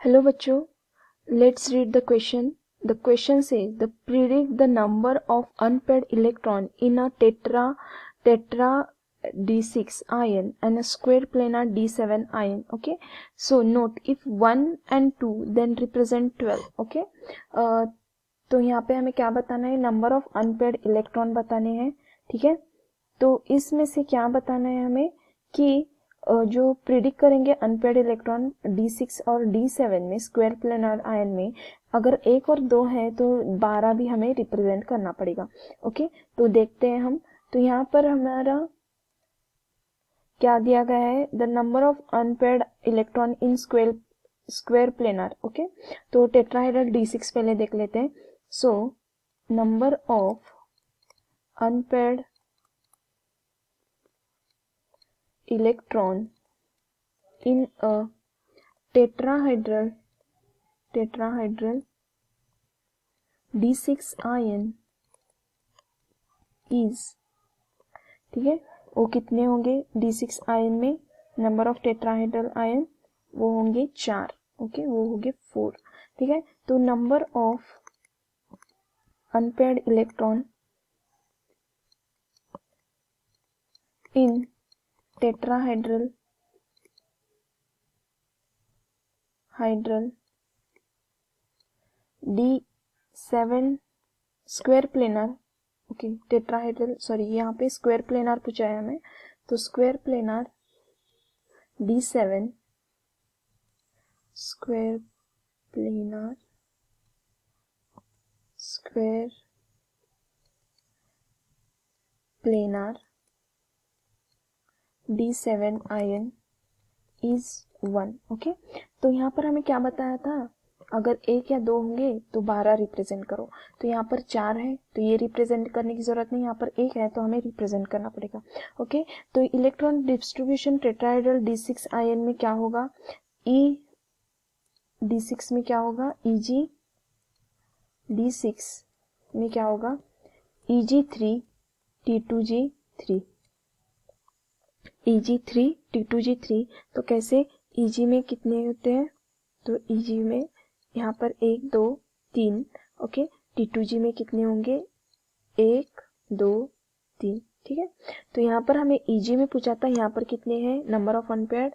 Hello बच्चों, let's read the question. The question says the predict the number of unpaired electron in a tetra d6 ion and a square planar d7 ion. Okay, so note if 1 and 2 then represent 12. Okay, तो यहाँ पे हमें क्या बताना है, number of unpaired electron बताने हैं. ठीक है, तो इसमें से क्या बताना है हमें कि जो प्रिडिक्ट करेंगे अनपेयर्ड इलेक्ट्रॉन D6 और D7 में स्क्वायर प्लेनर आयन में, अगर 1 और 2 है तो 12 भी हमें रिप्रेजेंट करना पड़ेगा. ओके, तो देखते हैं हम. तो यहाँ पर हमारा क्या दिया गया है, the number of unpaired electron in square planar. Okay, तो टेट्राहेड्रल D6 पहले देख लेते हैं. So number of unpaired electron in a tetrahedral D6 ion is, ठीक है, वो कितने होंगे D6 आयन में, नंबर ऑफ टेट्राहेड्रल आयन वो होंगे 4. ओके, वो होंगे 4. ठीक है, तो number of unpaired electron in tetrahedral D7 square planar. Okay, tetrahedral, sorry यहाँ पे स्क्वायर प्लेनर पूछा है हमें, तो square planar D7 square planar D7 ion is 1. Okay, तो यहाँ पर हमें क्या बताया था, अगर 1 या 2 होंगे तो 12 रिप्रेजेंट करो. तो यहाँ पर 4 है तो ये रिप्रेजेंट करने की जरूरत नहीं, यहाँ पर 1 है तो हमें रिप्रेजेंट करना पड़ेगा. ओके, तो electron distribution tetrahedral D6 ion में क्या होगा, D6 में क्या होगा, Eg D6 में क्या होगा, Eg3 T2G3 Eg3 T2G3. तो कैसे, Eg में कितने होते हैं, तो Eg में यहाँ पर 1 2 3. ओके, T2G में कितने होंगे, 1 2 3. ठीक है, तो यहाँ पर हमें Eg में पूछा था, यहाँ पर कितने हैं नंबर ऑफ अनपेयर्ड,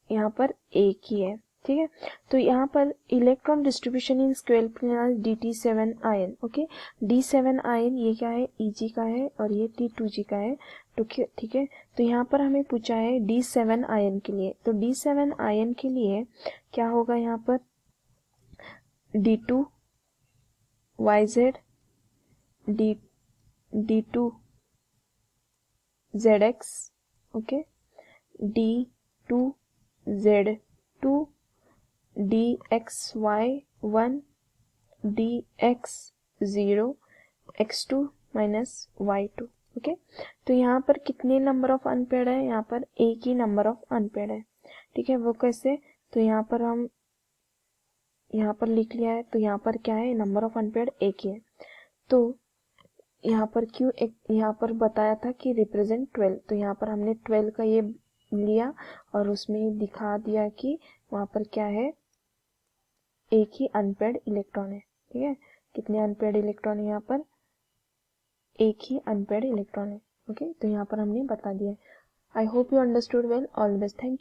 यहाँ पर 1 ही है. ठीक है, तो यहाँ पर electron distribution in square planar DT7 ion. Okay, D7 ion ये क्या है, Eg का है और ये T2G का है. तो ठीक है, तो यहाँ पर हमें पूछा है D7 आयन के लिए, तो D7 आयन के लिए क्या होगा, यहाँ पर D2YZ D2ZX. Okay, D2Z2 DXY1 DX0 X2 minus Y2. Okay, तो यहाँ पर कितने नंबर ऑफ अनपेयर्ड है, यहाँ पर 1 ही नंबर ऑफ अनपेयर्ड है. ठीक है, वो कैसे, तो यहाँ पर हम यहाँ पर लिख लिया है, तो यहाँ पर क्या है, नंबर ऑफ अनपेयर्ड 1 ही है. तो यहाँ पर क्यों एक यहाँ पर बताया था कि रिप्रेजेंट 12, तो यहाँ पर हमने 12 का ये लिया और उसमें दिखा दिया कि वहां पर क्या है, 1 ही अनपेयर्ड इलेक्ट्रॉन है. ठीक है, कितने अनपेयर्ड इलेक्ट्रॉन है, यहाँ पर 1 ही अनपेयर्ड इलेक्ट्रॉन है. ओके, तो यहाँ पर हमने बता दिया. I hope you understood well. All the best. Thank you.